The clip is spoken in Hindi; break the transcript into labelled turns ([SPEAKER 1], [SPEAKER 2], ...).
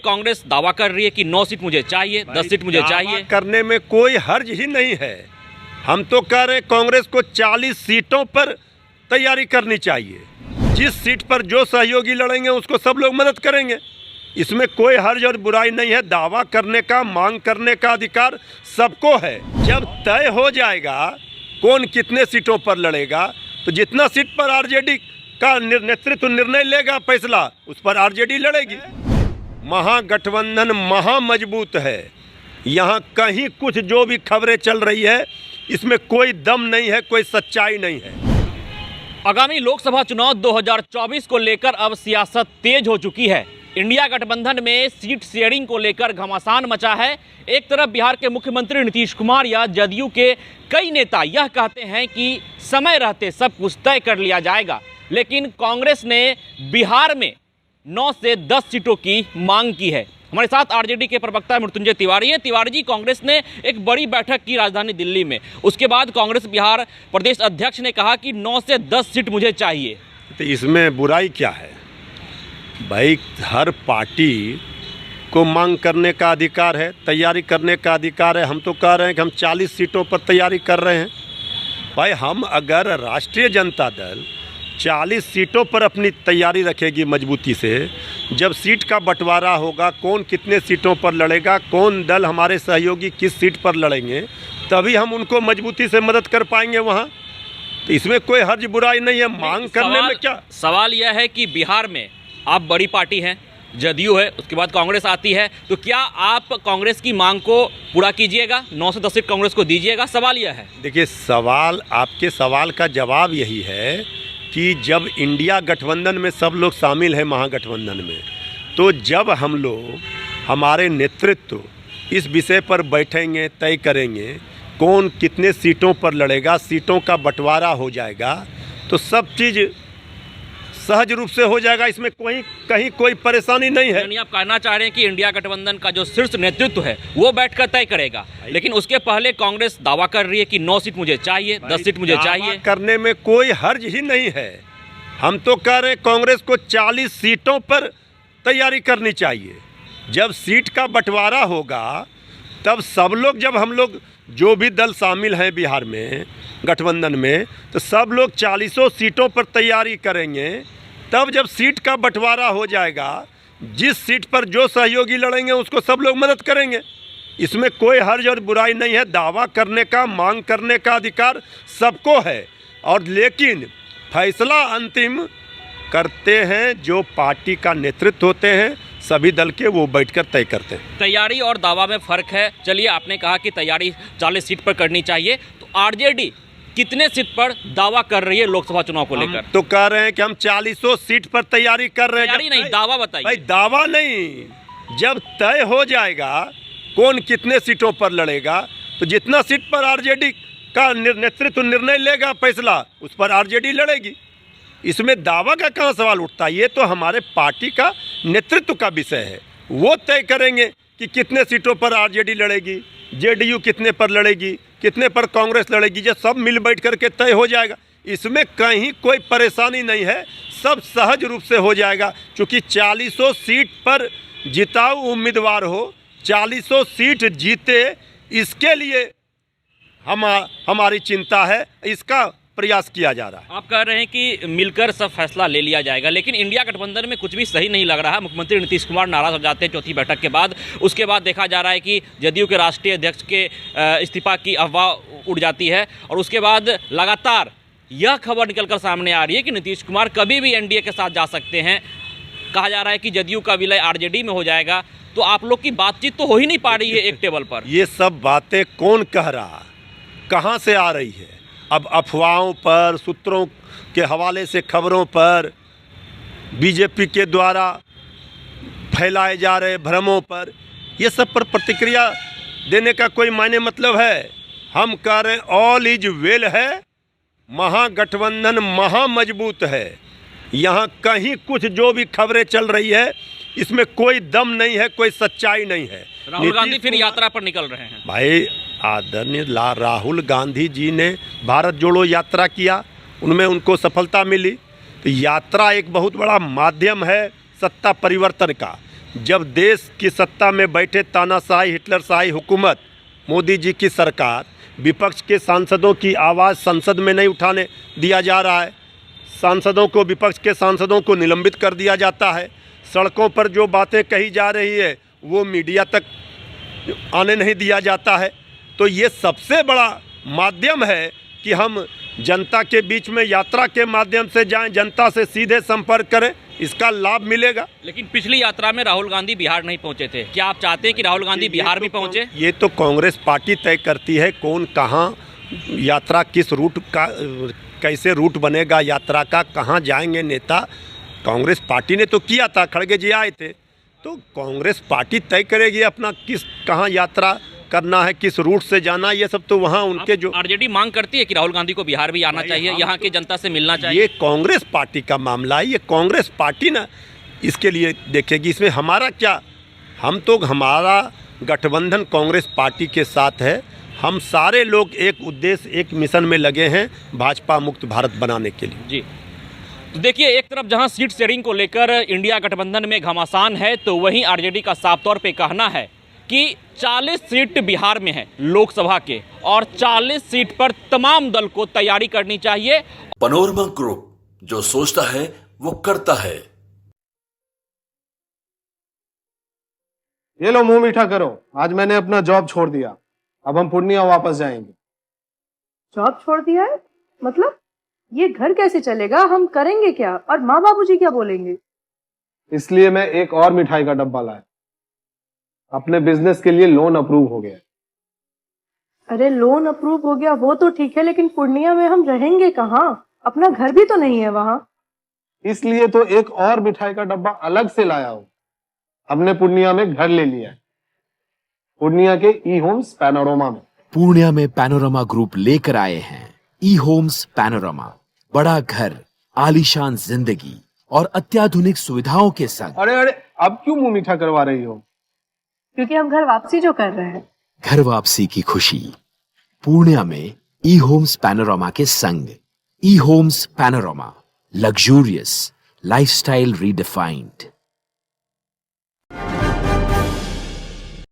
[SPEAKER 1] कांग्रेस दावा कर रही है कि 9 सीट मुझे चाहिए, 10 सीट मुझे चाहिए।
[SPEAKER 2] करने में कोई हर्ज ही नहीं है। हम तो कह रहे हैं कांग्रेस को 40 सीटों पर तैयारी करनी चाहिए। जिस सीट पर जो सहयोगी लड़ेंगे उसको सब लोग मदद करेंगे। इसमें कोई हर्ज और बुराई नहीं है। दावा करने का, मांग करने का अधिकार सबको है। जब तय हो जाएगा कौन कितने सीटों पर लड़ेगा, तो जितना सीट पर आरजेडी का नेतृत्व निर्णय लेगा, फैसला उस पर आरजेडी लड़ेगी। महागठबंधन महामजबूत है। यहाँ कहीं कुछ जो भी खबरें चल रही है इसमें कोई दम नहीं है, कोई सच्चाई नहीं है।
[SPEAKER 1] आगामी लोकसभा चुनाव 2024 को लेकर अब सियासत तेज हो चुकी है। इंडिया गठबंधन में सीट शेयरिंग को लेकर घमासान मचा है। एक तरफ बिहार के मुख्यमंत्री नीतीश कुमार या जदयू के कई नेता यह कहते हैं कि समय रहते सब कुछ तय कर लिया जाएगा, लेकिन कांग्रेस ने बिहार में 9 से 10 सीटों की मांग की है। हमारे साथ आरजेडी के प्रवक्ता मृत्युंजय तिवारी हैं। तिवारी जी, कांग्रेस ने एक बड़ी बैठक की राजधानी दिल्ली में। उसके बाद कांग्रेस बिहार प्रदेश अध्यक्ष ने कहा कि 9 से 10 सीट मुझे चाहिए।
[SPEAKER 2] तो इसमें बुराई क्या है भाई? हर पार्टी को मांग करने का अधिकार है, तैयारी करने का अधिकार है। हम तो कह रहे हैं कि हम 40 सीटों पर तैयारी कर रहे हैं। भाई हम अगर राष्ट्रीय जनता दल 40 सीटों पर अपनी तैयारी रखेगी मजबूती से, जब सीट का बंटवारा होगा, कौन कितने सीटों पर लड़ेगा, कौन दल हमारे सहयोगी किस सीट पर लड़ेंगे, तभी हम उनको मजबूती से मदद कर पाएंगे वहाँ। तो इसमें कोई हर्ज बुराई नहीं है। मांग करने में क्या
[SPEAKER 1] सवाल यह है कि बिहार में आप बड़ी पार्टी हैं, जदयू है, उसके बाद कांग्रेस आती है, तो क्या आप कांग्रेस की मांग को पूरा कीजिएगा? 9 से 10 सीट कांग्रेस को दीजिएगा? सवाल यह है। देखिए,
[SPEAKER 2] आपके सवाल का जवाब यही है कि जब इंडिया गठबंधन में सब लोग शामिल हैं, महागठबंधन में, तो जब हम लोग, हमारे नेतृत्व इस विषय पर बैठेंगे, तय करेंगे कौन कितने सीटों पर लड़ेगा, सीटों का बंटवारा हो जाएगा, तो सब चीज़ सहज रूप से हो जाएगा। इसमें कहीं कोई परेशानी नहीं है।
[SPEAKER 1] यानी आप कहना चाह रहे हैं कि इंडिया गठबंधन का जो शीर्ष नेतृत्व है वो बैठकर तय करेगा, लेकिन उसके पहले कांग्रेस दावा कर रही है कि 9 सीट मुझे चाहिए, 10 सीट मुझे चाहिए।
[SPEAKER 2] करने में कोई हर्ज ही नहीं है। हम तो कह रहे हैं कांग्रेस को 40 सीटों पर तैयारी करनी चाहिए। जब सीट का बंटवारा होगा तब सब लोग, जब हम लोग जो भी दल शामिल हैं बिहार में गठबंधन में, तो सब लोग 40 सीटों पर तैयारी करेंगे। तब जब सीट का बंटवारा हो जाएगा, जिस सीट पर जो सहयोगी लड़ेंगे उसको सब लोग मदद करेंगे। इसमें कोई हर्ज और बुराई नहीं है। दावा करने का, मांग करने का अधिकार सबको है, और लेकिन फैसला अंतिम करते हैं जो पार्टी का नेतृत्व होते हैं, सभी दल के, वो बैठकर तय करते हैं।
[SPEAKER 1] तैयारी और दावा में फ़र्क है। चलिए, आपने कहा कि तैयारी 40 सीट पर करनी चाहिए, तो आरजेडी कितने सीट पर दावा कर रही है लोकसभा चुनाव को लेकर?
[SPEAKER 2] तो कह रहे हैं कि हम 40 सीट पर तैयारी कर रहे हैं।
[SPEAKER 1] तैयारी नहीं, दावा बताइए।
[SPEAKER 2] भाई दावा नहीं, जब तय हो जाएगा कौन कितने सीटों पर लड़ेगा, तो जितना सीट पर आरजेडी का नेतृत्व निर्णय लेगा, फैसला उस पर आरजेडी लड़ेगी। इसमें दावा का कहाँ सवाल उठता है? ये तो हमारे पार्टी का नेतृत्व का विषय है। वो तय करेंगे कि कितने सीटों पर आरजेडी लड़ेगी, जेडीयू कितने पर लड़ेगी, कितने पर कांग्रेस लड़ेगी। जब सब मिल बैठ करके तय हो जाएगा, इसमें कहीं कोई परेशानी नहीं है। सब सहज रूप से हो जाएगा, क्योंकि 40 सीट पर जिताऊ उम्मीदवार हो, 40 सीट जीते, इसके लिए हमारी चिंता है, इसका प्रयास किया जा रहा है।
[SPEAKER 1] आप कह रहे हैं कि मिलकर सब फैसला ले लिया जाएगा, लेकिन इंडिया गठबंधन में कुछ भी सही नहीं लग रहा है। मुख्यमंत्री नीतीश कुमार नाराज हो जाते हैं चौथी बैठक के बाद। उसके बाद देखा जा रहा है कि जदयू के राष्ट्रीय अध्यक्ष के इस्तीफा की अफवाह उड़ जाती है, और उसके बाद लगातार यह खबर निकलकर सामने आ रही है कि नीतीश कुमार कभी भी एनडीए के साथ जा सकते हैं। कहा जा रहा है कि जदयू का विलय आरजेडी में हो जाएगा। तो आप लोग की बातचीत तो हो ही नहीं पा रही है एक टेबल पर।
[SPEAKER 2] ये सब बातें कौन कह रहा, कहाँ से आ रही है? अब अफवाहों पर, सूत्रों के हवाले से खबरों पर, बीजेपी के द्वारा फैलाए जा रहे भ्रमों पर, ये सब पर प्रतिक्रिया देने का कोई मायने मतलब है? हम कह रहे हैं ऑल इज वेल है। महागठबंधन महामजबूत है। यहाँ कहीं कुछ जो भी खबरें चल रही है इसमें कोई दम नहीं है, कोई सच्चाई नहीं है।
[SPEAKER 1] राहुल गांधी फिर यात्रा पर निकल रहे हैं।
[SPEAKER 2] भाई आदरणीय राहुल गांधी जी ने भारत जोड़ो यात्रा किया, उनमें उनको सफलता मिली। तो यात्रा एक बहुत बड़ा माध्यम है सत्ता परिवर्तन का। जब देश की सत्ता में बैठे तानाशाही हिटलरशाही हुकूमत, मोदी जी की सरकार, विपक्ष के सांसदों की आवाज़ संसद में नहीं उठाने दिया जा रहा है, सांसदों को, विपक्ष के सांसदों को निलंबित कर दिया जाता है, सड़कों पर जो बातें कही जा रही है वो मीडिया तक आने नहीं दिया जाता है। तो ये सबसे बड़ा माध्यम है कि हम जनता के बीच में यात्रा के माध्यम से जाएं, जनता से सीधे संपर्क करें, इसका लाभ मिलेगा।
[SPEAKER 1] लेकिन पिछली यात्रा में राहुल गांधी बिहार नहीं पहुंचे थे, क्या आप चाहते हैं कि राहुल गांधी बिहार भी पहुंचे?
[SPEAKER 2] ये तो कांग्रेस पार्टी तय करती है कौन कहाँ यात्रा, किस रूट का, कैसे रूट बनेगा यात्रा का, कहाँ जाएंगे नेता। कांग्रेस पार्टी ने तो किया था, खड़गे जी आए थे, तो कांग्रेस पार्टी तय करेगी अपना किस कहाँ यात्रा करना है, किस रूट से जाना, ये सब तो वहाँ उनके जो
[SPEAKER 1] आरजेडी मांग करती है कि राहुल गांधी को बिहार भी आना चाहिए, यहाँ की जनता से मिलना चाहिए।
[SPEAKER 2] ये कांग्रेस पार्टी का मामला है, ये कांग्रेस पार्टी ना इसके लिए देखेगी, इसमें हमारा क्या। हम तो, हमारा गठबंधन कांग्रेस पार्टी के साथ है, हम सारे लोग एक उद्देश्य, एक मिशन में लगे हैं, भाजपा मुक्त भारत बनाने के लिए।
[SPEAKER 1] जी, तो देखिए, एक तरफ जहां सीट शेयरिंग को लेकर इंडिया गठबंधन में घमासान है, तो वहीं आरजेडी का साफ तौर पे कहना है कि 40 सीट बिहार में है लोकसभा के, और 40 सीट पर तमाम दल को तैयारी करनी चाहिए।
[SPEAKER 3] पैनोरमा ग्रुप, जो सोचता है वो करता है।
[SPEAKER 4] ये लो, मुंह मीठा करो, आज मैंने अपना जॉब छोड़ दिया, अब हम पूर्णिया वापस जाएंगे।
[SPEAKER 5] जॉब छोड़ दिया है? मतलब ये घर कैसे चलेगा? हम करेंगे क्या? और माँ बाबूजी क्या बोलेंगे?
[SPEAKER 4] इसलिए मैं एक और मिठाई का डब्बा लाया, अपने बिजनेस के लिए लोन अप्रूव हो गया।
[SPEAKER 5] अरे लोन अप्रूव हो गया वो तो ठीक है, लेकिन पूर्णिया में हम रहेंगे कहाँ? अपना घर भी तो नहीं है वहाँ।
[SPEAKER 4] इसलिए तो एक और मिठाई का डब्बा अलग से लाया हूँ, हमने पूर्णिया में घर ले लिया है, पूर्णिया के ई होम्स पैनोरमा में।
[SPEAKER 6] पूर्णिया में पैनोरमा ग्रुप लेकर आए हैं ई होम्स पैनोरमा, बड़ा घर, आलीशान जिंदगी और अत्याधुनिक सुविधाओं के संग।
[SPEAKER 4] अरे अरे, अब क्यों मुंह मीठा करवा रही हो?
[SPEAKER 5] क्योंकि हम घर वापसी जो कर रहे हैं।
[SPEAKER 6] घर वापसी की खुशी पूर्णिया में ई होम्स पैनोरमा के संग। ई homes panorama, luxurious lifestyle redefined.